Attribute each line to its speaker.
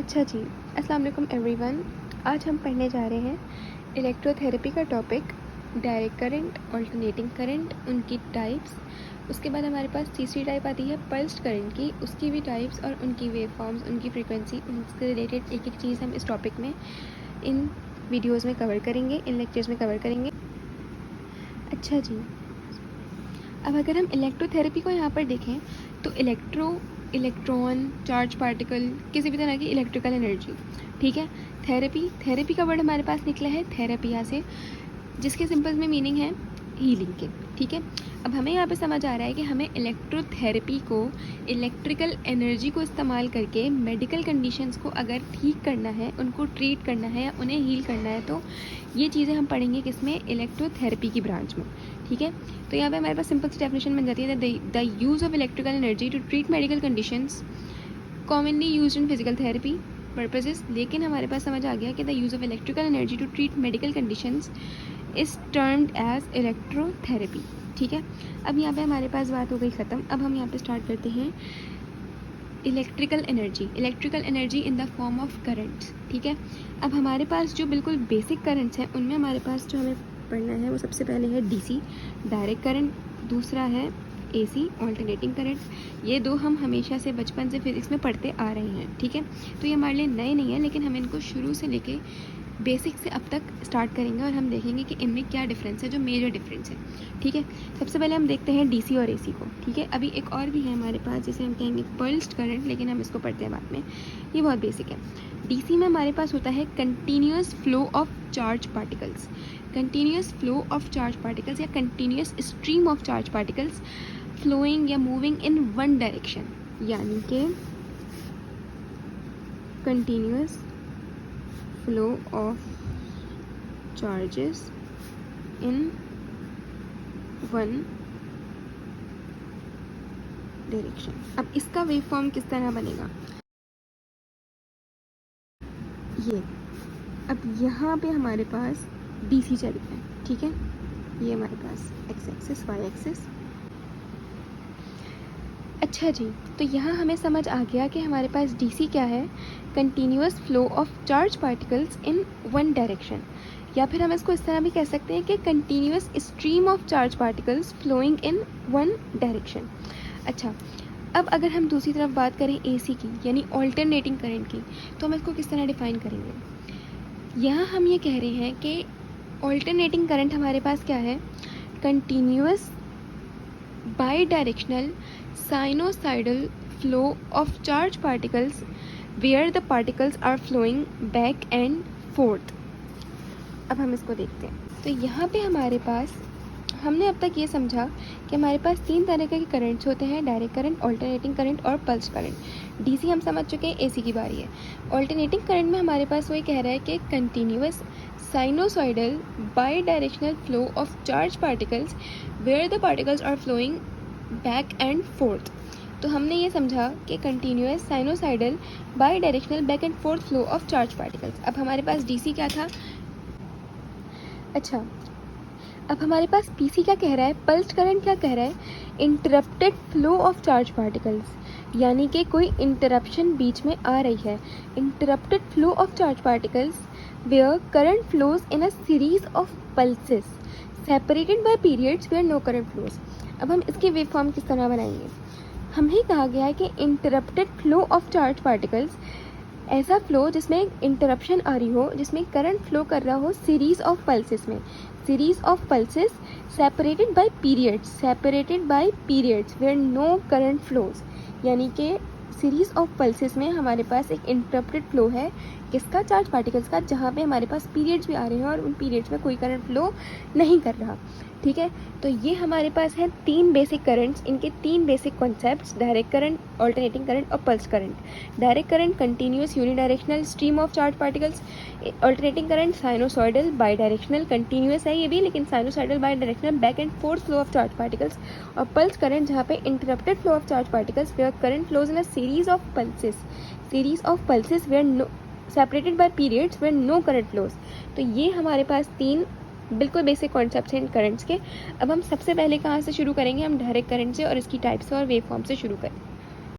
Speaker 1: अच्छा जी, अस्सलाम वालेकुम एवरीवन। आज हम पढ़ने जा रहे हैं इलेक्ट्रोथेरेपी का topic, direct current, alternating current, उनकी टाइप्स। उसके बाद हमारे पास तीसरी टाइप आती है पल्स्ड करंट की, उसकी भी टाइप्स और उनकी वेव फॉर्म्स, उनकी फ्रीक्वेंसी, उनसे रिलेटेड एक एक चीज़ हम इस टॉपिक में इन वीडियोज़ में कवर करेंगे, इन लेक्चर्स में कवर करेंगे। अच्छा जी, अब अगर हम इलेक्ट्रोथेरेपी को यहाँ पर देखें तो इलेक्ट्रॉन, चार्ज पार्टिकल, किसी भी तरह की इलेक्ट्रिकल एनर्जी, ठीक है। थेरेपी का वर्ड हमारे पास निकला है थेरेपिया से, जिसके सिंपल में मीनिंग है हीलिंग के, ठीक है। अब हमें यहाँ पे समझ आ रहा है कि हमें इलेक्ट्रोथेरेपी को, इलेक्ट्रिकल एनर्जी को इस्तेमाल करके मेडिकल कंडीशंस को अगर ठीक करना है, उनको ट्रीट करना है या उन्हें हील करना है, तो ये चीज़ें हम पढ़ेंगे किसमें, इलेक्ट्रोथेरेपी की ब्रांच में, ठीक है। तो यहाँ पे हमारे पास सिंपल सी डेफिनेशन बन जाती है, the use of electrical energy to treat medical conditions commonly used in physical therapy purposes. लेकिन हमारे पास समझ आ गया कि the use of electrical energy to treat medical conditions is termed as electrotherapy, ठीक है। अब यहाँ पे हमारे पास बात हो गई ख़त्म। अब हम यहाँ पे स्टार्ट करते हैं electrical energy in the form of currents, ठीक है। अब हमारे पास जो बिल्कुल बेसिक करंट्स हैं, उनमें हमारे पास जो हमें पढ़ना है वो सबसे पहले है डीसी, डायरेक्ट करंट, दूसरा है एसी, अल्टरनेटिंग करंट। ये दो हम हमेशा से बचपन से फिजिक्स में पढ़ते आ रहे हैं, ठीक है। तो ये हमारे लिए नए नहीं है, लेकिन हम इनको शुरू से लेके बेसिक से अब तक स्टार्ट करेंगे और हम देखेंगे कि इनमें क्या डिफरेंस है, जो मेजर डिफरेंस है, ठीक है। सबसे पहले हम देखते हैं डीसी और एसी को, ठीक है। अभी एक और भी है हमारे पास जिसे हम कहेंगे पल्स्ड करंट, लेकिन हम इसको पढ़ते हैं बाद में, ये बहुत बेसिक है। डीसी में हमारे पास होता है continuous flow of charge particles, continuous flow of charge particles या continuous stream of charge particles flowing या मूविंग इन वन डायरेक्शन, यानी कि continuous flow of charges in one direction. अब इसका वेव फॉर्म किस तरह बनेगा, ये अब यहाँ पे हमारे पास डीसी चल रहा है, ठीक है। ये हमारे पास एक्स एक्सिस, वाई एक्सिस। अच्छा जी, तो यहाँ हमें समझ आ गया कि हमारे पास डीसी क्या है, continuous flow of charge particles in one direction, या फिर हम इसको इस तरह भी कह सकते हैं कि continuous stream of charge particles flowing in one direction. अच्छा, अब अगर हम दूसरी तरफ बात करें एसी की, यानी अल्टरनेटिंग करंट की, तो हम इसको किस तरह डिफाइन करेंगे। यहाँ हम ये कह रहे हैं कि अल्टरनेटिंग करंट हमारे पास क्या है, continuous bidirectional sinusoidal flow of charged particles where the particles are flowing back and forth। अब हम इसको देखते हैं। तो यहाँ पे हमारे पास, हमने अब तक ये समझा कि हमारे पास तीन तरह के करंट्स होते हैं, डायरेक्ट करंट, अल्टरनेटिंग करंट और पल्स करंट। डीसी हम समझ चुके हैं, एसी की बारी है। अल्टरनेटिंग करंट में हमारे पास वही कह रहा है कि continuous sinusoidal bidirectional flow of charge particles where the particles are flowing back and forth. तो हमने ये समझा कि continuous sinusoidal bidirectional back and forth flow of charge particles. अब हमारे पास डीसी क्या था। अच्छा, अब हमारे पास पीसी क्या कह रहा है, पल्स्ड करंट क्या कह रहा है, interrupted flow of charge particles, यानी कि कोई इंटरप्शन बीच में आ रही है। Interrupted flow of charge particles where current flows in a series of pulses separated by periods where no current flows. अब हम इसकी वेव फॉर्म किस तरह बनाएंगे, हमें कहा गया है कि interrupted flow of charge particles, ऐसा फ्लो जिसमें इंटरप्शन आ रही हो, जिसमें करंट फ्लो कर रहा हो सीरीज ऑफ पल्सेस में, series of pulses separated by periods where no current flows, यानी कि सीरीज ऑफ पल्सेस में हमारे पास एक इंटरप्टेड फ्लो है, किसका, चार्ज पार्टिकल्स का, जहाँ पे हमारे पास पीरियड्स भी आ रहे हैं और उन पीरियड्स में कोई करंट फ्लो नहीं कर रहा, ठीक है। तो ये हमारे पास हैं तीन बेसिक करंट्स, इनके तीन basic concepts, direct current, alternating current और pulse current. Direct current continuous unidirectional stream of charge particles, alternating current sinusoidal bidirectional, continuous है ये भी लेकिन sinusoidal bidirectional back and forth flow of charge particles, और pulse current जहाँ पे interrupted flow of charge particles where current flows in a series of pulses where no separated by periods where no current flows. तो ये हमारे पास तीन बिल्कुल basic concepts हैं currents के। अब हम सबसे पहले कहाँ से शुरू करेंगे, हम डायरेक्ट करंट से और इसकी टाइप से और वेव फॉर्म से शुरू करें।